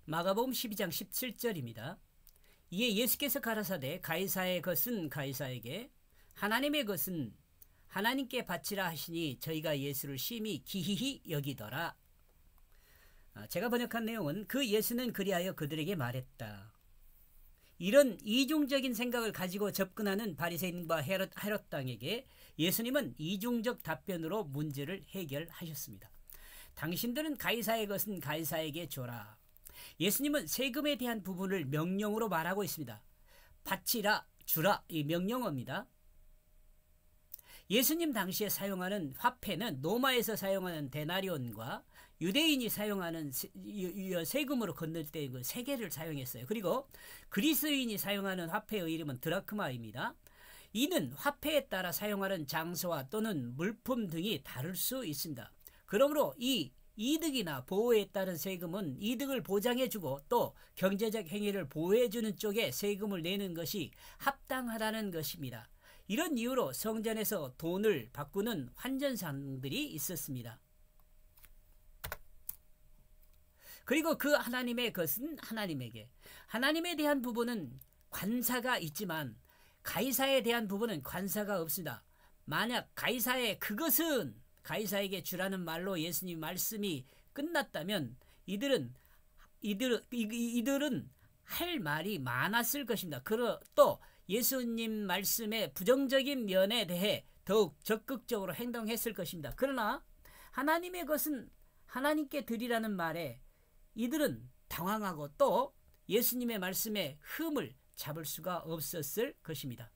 마가복음 12장 17절입니다. 이에 예수께서 가라사대 가이사의 것은 가이사에게 하나님의 것은 하나님께 바치라 하시니 저희가 예수를 심히 기이히 여기더라. 제가 번역한 내용은 그 예수는 그리하여 그들에게 말했다. 이런 이중적인 생각을 가지고 접근하는 바리새인과 헤롯 당에게 예수님은 이중적 답변으로 문제를 해결하셨습니다. 당신들은 가이사의 것은 가이사에게 줘라. 예수님은 세금에 대한 부분을 명령으로 말하고 있습니다. 바치라, 주라, 이 명령어입니다. 예수님 당시에 사용하는 화폐는 로마에서 사용하는 데나리온과 유대인이 사용하는 세금으로 건널 때 그 세 개를 사용했어요. 그리고 그리스인이 사용하는 화폐의 이름은 드라크마입니다. 이는 화폐에 따라 사용하는 장소와 또는 물품 등이 다를 수 있습니다. 그러므로 이 이득이나 보호에 따른 세금은 이득을 보장해주고 또 경제적 행위를 보호해주는 쪽에 세금을 내는 것이 합당하다는 것입니다. 이런 이유로 성전에서 돈을 바꾸는 환전상들이 있었습니다. 그리고 그 하나님의 것은 하나님에게, 하나님에 대한 부분은 관사가 있지만 가이사에 대한 부분은 관사가 없습니다. 만약 가이사의 그것은 가이사에게 주라는 말로 예수님 말씀이 끝났다면 이들은 할 말이 많았을 것입니다. 또 예수님 말씀의 부정적인 면에 대해 더욱 적극적으로 행동했을 것입니다. 그러나 하나님의 것은 하나님께 드리라는 말에 이들은 당황하고 또 예수님의 말씀에 흠을 잡을 수가 없었을 것입니다.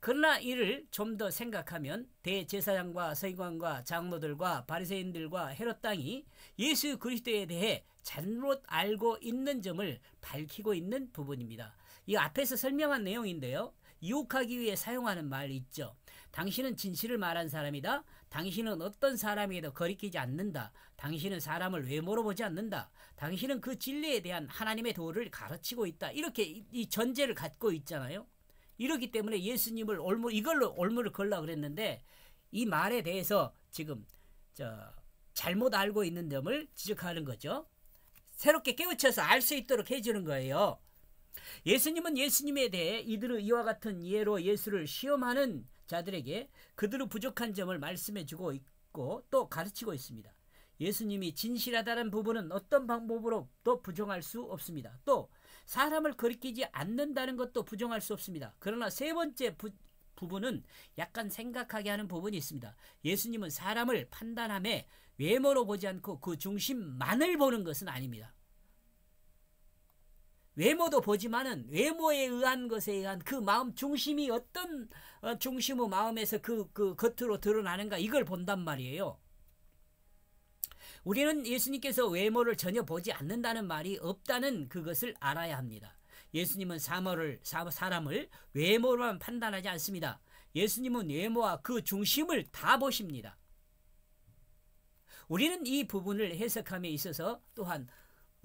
그러나 이를 좀 더 생각하면 대제사장과 서기관과 장로들과 바리새인들과 헤롯 당이 예수 그리스도에 대해 잘못 알고 있는 점을 밝히고 있는 부분입니다. 이 앞에서 설명한 내용인데요. 유혹하기 위해 사용하는 말이 있죠. 당신은 진실을 말한 사람이다. 당신은 어떤 사람에게도 거리끼지 않는다. 당신은 사람을 외모로 보지 않는다. 당신은 그 진리에 대한 하나님의 도를 가르치고 있다. 이렇게 이 전제를 갖고 있잖아요. 이렇기 때문에 예수님을 이걸로 올무를 걸라 그랬는데 이 말에 대해서 지금 잘못 알고 있는 점을 지적하는 거죠. 새롭게 깨우쳐서 알 수 있도록 해주는 거예요. 예수님은 예수님에 대해 이들의 이와 같은 예로 예수를 시험하는 자들에게 그들의 부족한 점을 말씀해주고 있고 또 가르치고 있습니다. 예수님이 진실하다는 부분은 어떤 방법으로도 부정할 수 없습니다. 또 사람을 거리끼지 않는다는 것도 부정할 수 없습니다. 그러나 세 번째 부분은 약간 생각하게 하는 부분이 있습니다. 예수님은 사람을 판단함에 외모로 보지 않고 그 중심만을 보는 것은 아닙니다. 외모도 보지만은 외모에 의한 것에 의한 그 마음 중심이 어떤 중심의 마음에서 그 겉으로 드러나는가 이걸 본단 말이에요. 우리는 예수님께서 외모를 전혀 보지 않는다는 말이 없다는 그것을 알아야 합니다. 예수님은 사람을 외모로만 판단하지 않습니다. 예수님은 외모와 그 중심을 다 보십니다. 우리는 이 부분을 해석함에 있어서 또한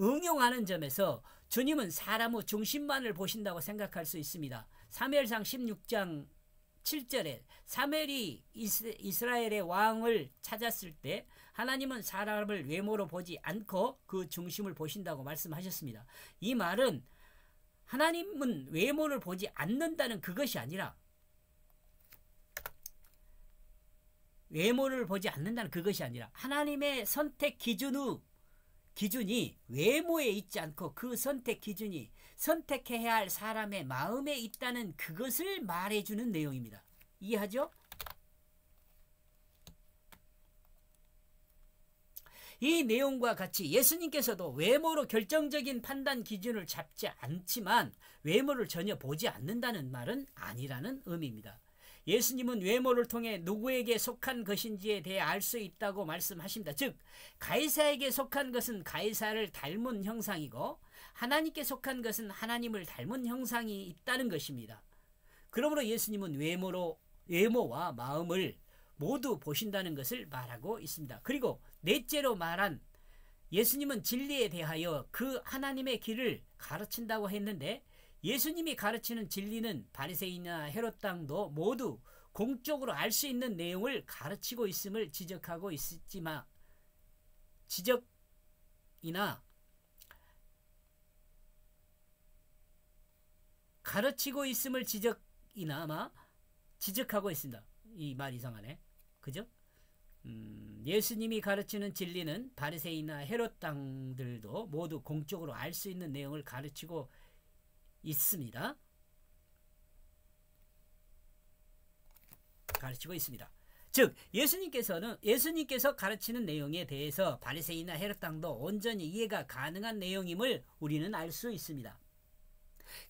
응용하는 점에서 주님은 사람의 중심만을 보신다고 생각할 수 있습니다. 사무엘상 16장 7절에 사무엘이 이스라엘의 왕을 찾았을 때 하나님은 사람을 외모로 보지 않고 그 중심을 보신다고 말씀하셨습니다. 이 말은 하나님은 외모를 보지 않는다는 그것이 아니라 하나님의 선택 기준이 외모에 있지 않고 그 선택 기준이 선택해야 할 사람의 마음에 있다는 그것을 말해주는 내용입니다. 이해하죠? 이 내용과 같이 예수님께서도 외모로 결정적인 판단 기준을 잡지 않지만 외모를 전혀 보지 않는다는 말은 아니라는 의미입니다. 예수님은 외모를 통해 누구에게 속한 것인지에 대해 알 수 있다고 말씀하십니다. 즉 가이사에게 속한 것은 가이사를 닮은 형상이고 하나님께 속한 것은 하나님을 닮은 형상이 있다는 것입니다. 그러므로 예수님은 외모와 마음을 모두 보신다는 것을 말하고 있습니다. 그리고 넷째로 말한 예수님은 진리에 대하여 그 하나님의 길을 가르친다고 했는데 예수님이 가르치는 진리는 바리새인이나 헤롯 당도 모두 공적으로 알 수 있는 내용을 가르치고 있음을 지적하고 있지만 지적이나 가르치고 있음을 지적이나 아마 지적하고 있습니다. 이 말 이상하네. 그죠? 예수님이 가르치는 진리는 바리새인이나 헤롯 당들도 모두 공적으로 알 수 있는 내용을 가르치고 있습니다. 가르치고 있습니다. 즉 예수님께서 가르치는 내용에 대해서 바리새인이나 헤롯 당도 온전히 이해가 가능한 내용임을 우리는 알 수 있습니다.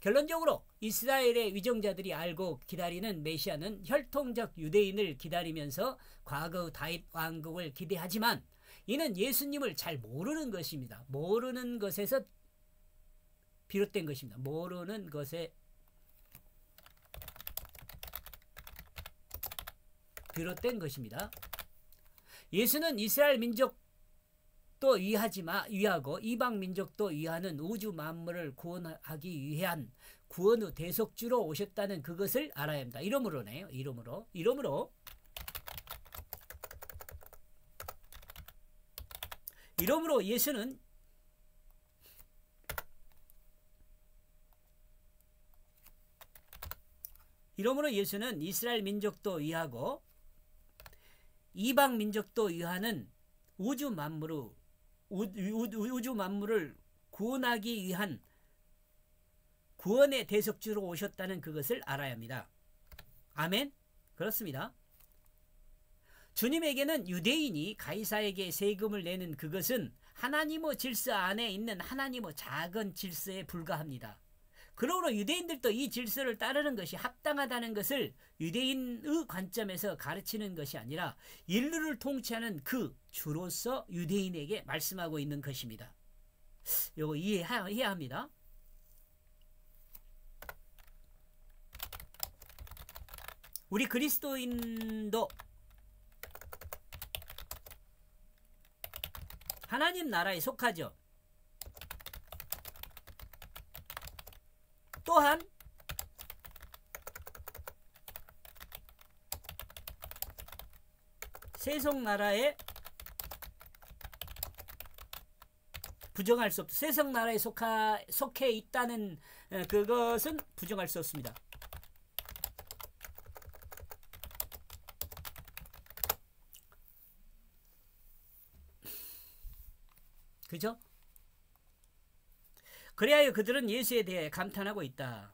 결론적으로 이스라엘의 위정자들이 알고 기다리는 메시아는 혈통적 유대인을 기다리면서 과거 다윗 왕국을 기대하지만 이는 예수님을 잘 모르는 것입니다. 모르는 것에서 비롯된 것입니다. 모르는 것에 비롯된 것입니다. 예수는 이스라엘 민족도 위하고 이방 민족도 위하는 우주 만물을 구원하기 위한 구원의 대속주로 오셨다는 그것을 알아야 합니다. 이러므로네요. 이러므로 예수는 이스라엘 민족도 위하고 이방 민족도 위하는 우주 만물을 구원하기 위한 구원의 대속주로 오셨다는 그것을 알아야 합니다. 아멘? 그렇습니다. 주님에게는 유대인이 가이사에게 세금을 내는 그것은 하나님의 질서 안에 있는 하나님의 작은 질서에 불과합니다. 그러므로 유대인들도 이 질서를 따르는 것이 합당하다는 것을 유대인의 관점에서 가르치는 것이 아니라 인류를 통치하는 그 주로서 유대인에게 말씀하고 있는 것입니다. 이거 이해해야 합니다. 우리 그리스도인도 하나님 나라에 속하죠. 또한 세속 나라에 부정할 수 없다. 세속 나라에 속해 있다는 그것은 부정할 수 없습니다. 그죠? 그래야 그들은 예수에 대해 감탄하고 있다.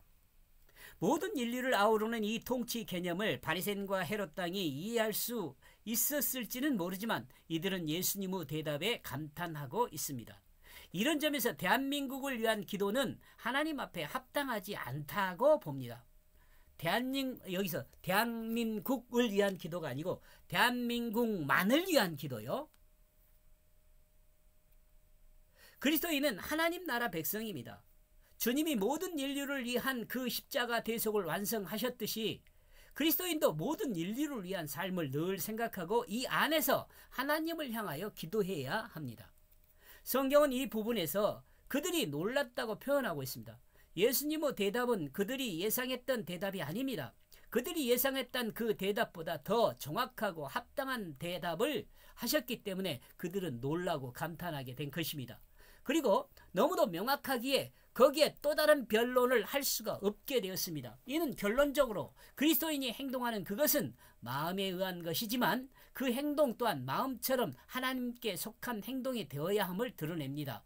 모든 인류를 아우르는 이 통치 개념을 바리새인과 헤롯 당이 이해할 수 있었을지는 모르지만 이들은 예수님의 대답에 감탄하고 있습니다. 이런 점에서 대한민국을 위한 기도는 하나님 앞에 합당하지 않다고 봅니다. 여기서 대한민국을 위한 기도가 아니고 대한민국만을 위한 기도요. 그리스도인은 하나님 나라 백성입니다. 주님이 모든 인류를 위한 그 십자가 대속을 완성하셨듯이 그리스도인도 모든 인류를 위한 삶을 늘 생각하고 이 안에서 하나님을 향하여 기도해야 합니다. 성경은 이 부분에서 그들이 놀랐다고 표현하고 있습니다. 예수님의 대답은 그들이 예상했던 대답이 아닙니다. 그들이 예상했던 그 대답보다 더 정확하고 합당한 대답을 하셨기 때문에 그들은 놀라고 감탄하게 된 것입니다. 그리고 너무도 명확하기에 거기에 또 다른 변론을 할 수가 없게 되었습니다. 이는 결론적으로 그리스도인이 행동하는 그것은 마음에 의한 것이지만 그 행동 또한 마음처럼 하나님께 속한 행동이 되어야 함을 드러냅니다.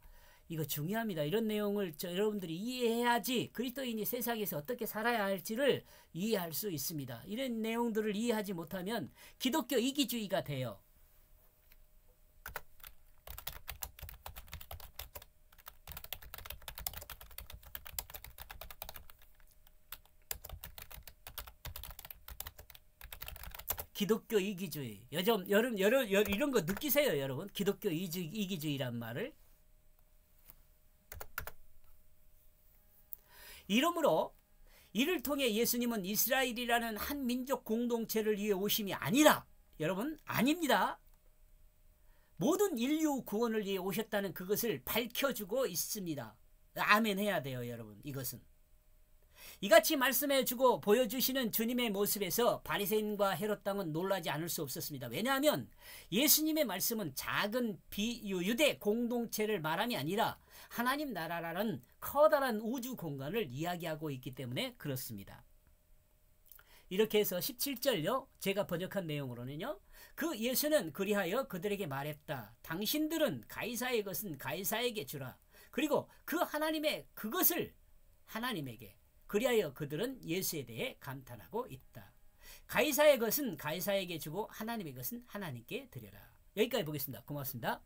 이거 중요합니다. 이런 내용을 여러분들이 이해해야지 그리스도인이 세상에서 어떻게 살아야 할지를 이해할 수 있습니다. 이런 내용들을 이해하지 못하면 기독교 이기주의가 돼요. 기독교 이기주의. 여러분 이런 거 느끼세요, 여러분? 기독교 이기주의란 말을. 이러므로 이를 통해 예수님은 이스라엘이라는 한 민족 공동체를 위해 오심이 아니라 여러분 아닙니다. 모든 인류 구원을 위해 오셨다는 그것을 밝혀주고 있습니다. 아멘 해야 돼요, 여러분. 이것은 이같이 말씀해주고 보여주시는 주님의 모습에서 바리새인과 헤롯 당은 놀라지 않을 수 없었습니다. 왜냐하면 예수님의 말씀은 작은 유대 공동체를 말함이 아니라 하나님 나라라는 커다란 우주 공간을 이야기하고 있기 때문에 그렇습니다. 이렇게 해서 17절요. 제가 번역한 내용으로는요. 그 예수는 그리하여 그들에게 말했다. 당신들은 가이사의 것은 가이사에게 주라. 그리고 그 하나님의 그것을 하나님에게. 그리하여 그들은 예수에 대해 감탄하고 있다. 가이사의 것은 가이사에게 주고 하나님의 것은 하나님께 드려라. 여기까지 보겠습니다. 고맙습니다.